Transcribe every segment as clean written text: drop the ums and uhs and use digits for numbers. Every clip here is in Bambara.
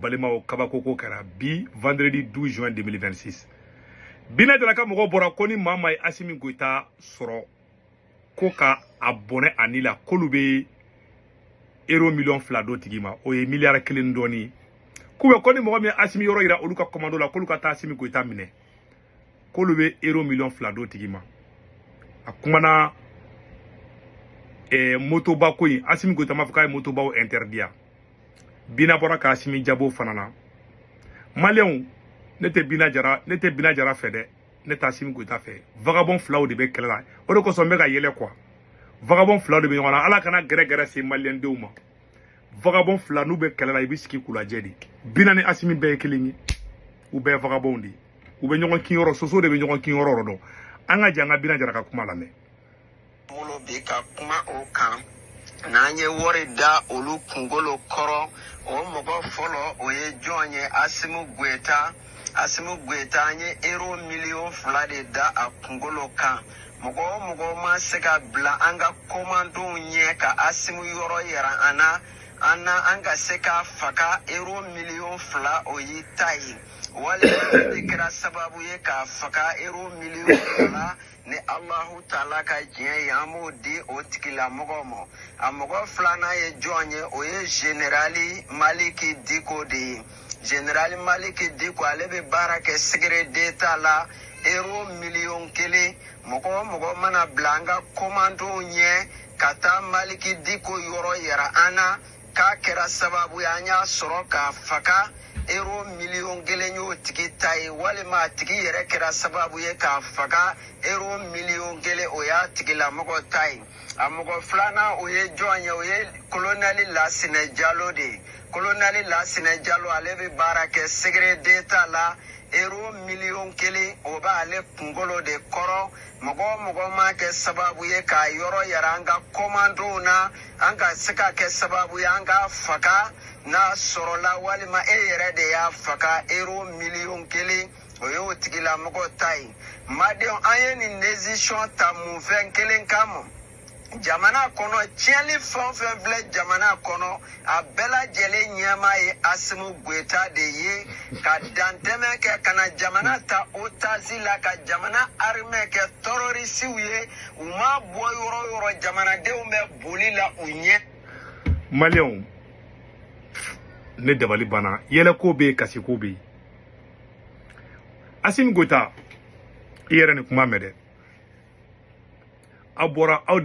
Balimao Kabakoko Kara bi vendredi 12 juin 2026. Bina Jalaka Mogo Bora Koni Mama Assimi Goïta Soro Koka abonné Anila Kolube Euro million flado tigima oye milliard kelen doni Kube Koni Mogo mi Assimi Yoro ira oluka komando la koluka ta Assimi Goïta mine Kolube Euro million flado tigima Akumana motoba koyi Assimi Goïta mafuka motoba o interdia Bina Bora ka Assimi Jabo fanana Malion nete Bina Jara fede neta Assimi Goïta fe vagabond flaw de be kelela o de ko so mega yele quoi vagabond flaw de be ngona ala kana gere se malien deuma vagabond flaw nu be kelela ibiski kula jedi Bina ni Assimi be kelingi ou be vagabondi ou be nyon kin yoro soso de be nyon kin yoro do anga janga Bina Jara ka kuma lame molo be ka kuma o kan nanye wori da olu kungolo koro o mogo folo o ye jonye Assimi Goïta nye euro million flade da a kungolo kan mogo ma seka bla anga komando nye ka Assimi yoro yera ana anga seka faka euro million fla o yi tayi wale dikira sababu ye ka faka euro million fla ne Allahu Ta'ala ka jiye yamu di o tikila mogomo amogo flana ye jonye o ye generali Maliki Diko de generali Maliki Diko alebe barake sigre deta la euro million kele mogo mana blanga komando nye kata Maliki Diko yoro yera ana ka kera sababu ya nya soro ka faka euro million gele nyo tiki tai wale ma tiki yere kera sababu ye ka faka euro million gele oya tiki la mogo tai amogo flana oye joanye oye koloneli la Sinejalo de koloneli la Sinejalo alebe barake segre deta la euro million kele oba ale kungolo de koro mogo ma ke sababu ye ka yoro yaranga komando na anga seka ke sababu yanga faka na sorola walima yere de ya faka euro million kele oyo tigila mogo tai madion ayeni nation tamu fen kelen kamo jamana kono cheli fonfen vle jamana kono abela jele nyama ye Assimi Goïta de ye ka danteme ke kana jamana ta otazila ka jamana arme ke terrorisi ye uma boyoro jamana de umbe bolila unye Malion ne dabali bana yele ko be kasi ko be Assimi Goïta yere ni kuma mede abora aw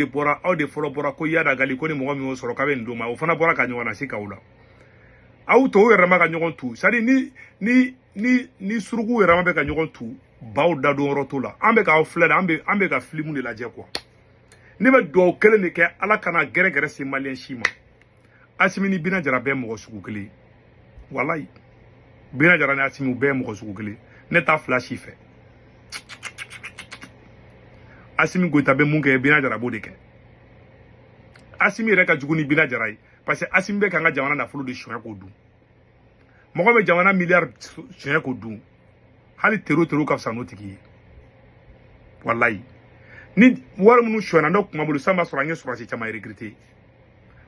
de folo bora ko yada gali ko ni mo mi o soro ka be ndoma o fana bora ka nyona sika wula aw to yere ma ka nyon tu sadi ni surugu yere ma be ka nyon tu baw da do roto la ambe ka fled ambe ka flimu de la je quoi ni be do kele ni ke ala kana gere si malien shima Assimi ni Bina Jara be mo sugu kele wallahi Bina Jara ni Assimi be mo sugu kele ne ta flash fait Assimi Goïta be munke Bina Jara bo de ke Assimi reka jugu ni Bina Jara parce que Assimi be kanga jamana na fulu de shoya ko du mogo be jamana milliard shoya ko du hali tero ka fsano tiki wallahi ni war munu shoya na kuma bulu samba sura nye sura si chama regretter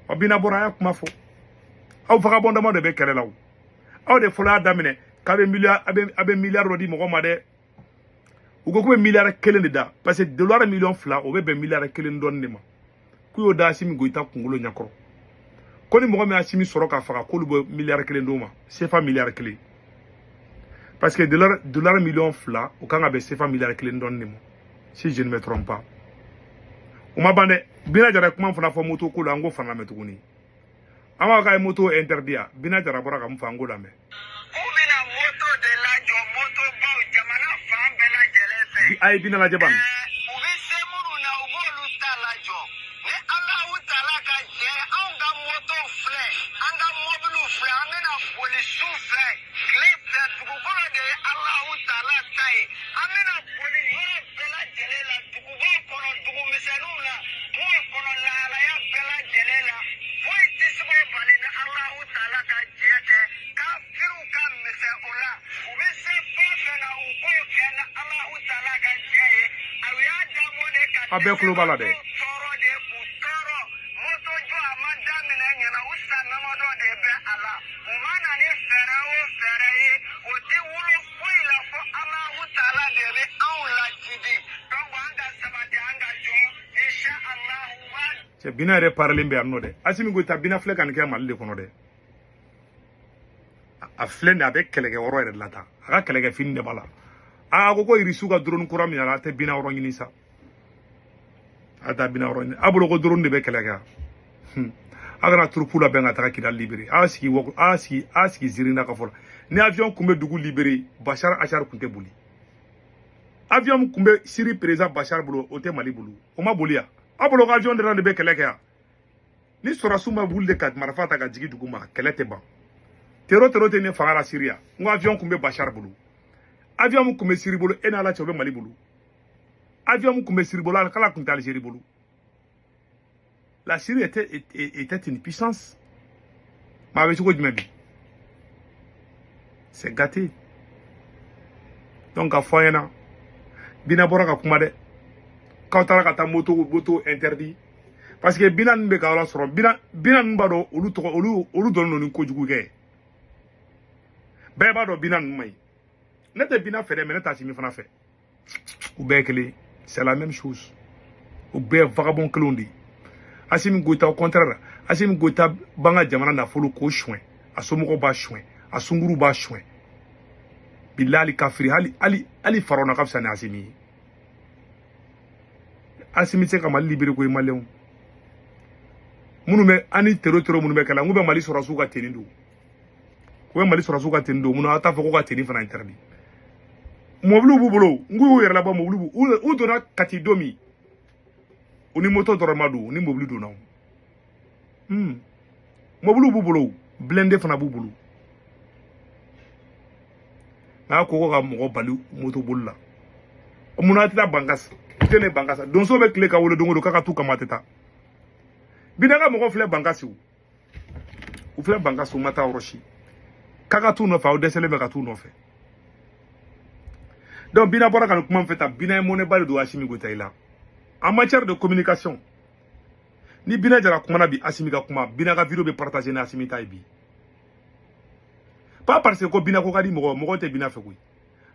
o Bina Bora ya kuma fo aw vagabond mo de be kele law aw de fola damine ka be milliard rodi mogo ma de ugo ko milliard kelen de da parce que dollar million fla o be milliard kelen don ne ma ku yo da Assimi Goïta kungolo nyakoro ko ni mo me Assimi soro ka faka ko lu milliard kelen do ma sefa milliard kelen parce que dollar million fla o kanga be sefa milliard kelen don ne mo si je ne me trompe pas o ma bande Bina Jara kuma fana fo moto ko lango fana metuguni ama ka moto interdia Bina Jara bora ka mfa ngola me ay Bina la jaban abe kulo bala de c'est bina re parler be anno de Assimi Goïta bina flek an ke mal de kono de a flende avec keleke woro re lata aga keleke fin de bala a ko irisu ga drone kuram ya la te bina woro ni sa ata bina woro ni abulo ko drone de be keleke agana troupe la benga ta kidal libéré aski zirina ka fola ni avion kumbe dugu libéré Bachar Achar kunte boli avion kumbe siri président Bachar bolo o te Mali bolo o ma bolia abolo avion de be keleke ya ni sora suma bulde kat marafata ka jigi dugu ma kelete ban tero te ne fangara Syria ngo avion kumbe Bachar bolo avion kumbe siri bolo ena la chobe Mali bolo avion kumbe siri bolo kala kunta Algérie bolo. La Syrie était une puissance. C'est gâté. Donc, à Foyena, Bina Boraka Kumade, Kautara Kata moto interdit. Parce que Bina Nbeka sera Bina Nbado, Olu donne une kojugué. Bébado Bina Nmay. N'était Bina fait, mais n'était pas fait. Ou Bekele, c'est la même chose. Ou Bé vagabond que l'on dit. Assimi Goïta au contraire Assimi Goïta banga jamana na folo ko chouin asomo ba chouin asunguru ba chouin bilali kafiri ali farona kafsa na Assimi se ka Mali libéré ko malien munu me ani tero munu me kala ngube Mali sora suka tenindo ko Mali sora suka tenindo munu ata fako ka teni fana interdit moblu bubulo nguyo yerla ba moblu u dona kati domi oni moto dormadu ni mobili do naw mobili bubulo blende fana bubulo na ko ga mo balu moto bulla omuna tita bangas tene bangas don so be kle ka wolo dongo do kaka tu kamateta binaga mo fle bangas u fle bangas u mata oroshi kaka tu no fa o desele be ka tu no fe donc bina bora kan kuma feta bina mo ne bali do Assimi Goïta ila. En matière de communication, ni bina jara kumana bi Assimi ka kuma bina ka vidéo be partager na Assimi taibi. Pas parce que bina ko kadi mogo te bina fe koy.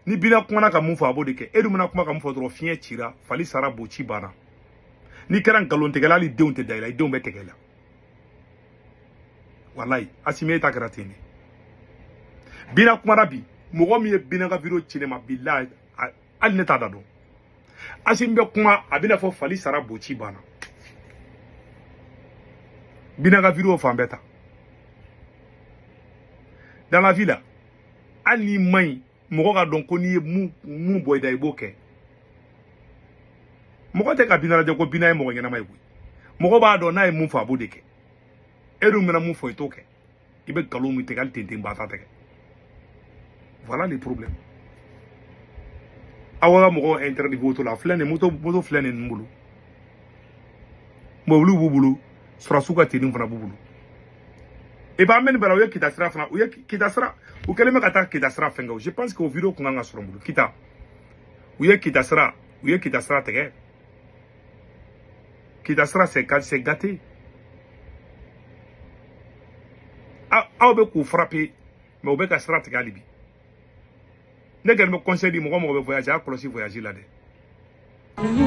Ni bina kumana ka mun fa abode ke edu mana kuma ka mun fa dro fien tira fali sara bochi bana. Ni keran galon te galali deun te daila deun be te gela. Wallahi Assimi ta gratini. Bina kumana bi mogo mi bina ka vidéo cinema billahi al neta dado. Assimi be kuma abina fo fali sara bochi bana bina ga vidéo fambeta dans la ville ali may mo ga don ko ni mu boy day boke mo ko te ka bina la ko bina mo ngena may boy mo ko ba do na mu fa bodeke edu mena mu fo itoke ibe kalo mu te gal tente mbata te voilà les problèmes. Awa mo interdit voto la flene moto flene mbulu mobulu bubulu sura suka teni fana bubulu e ba men bala kita sra fana kita sra u keleme kata kita sra fenga je pense que au vidéo ko nga sura mbulu kita kita sra tege kita sra c'est gâté a be ku frapper mais au be ka sra tege alibi. Ne me conseille mo be voyager akolosi voyager là de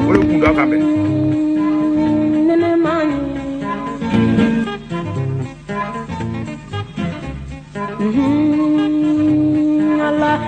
ole kunda ka be Allah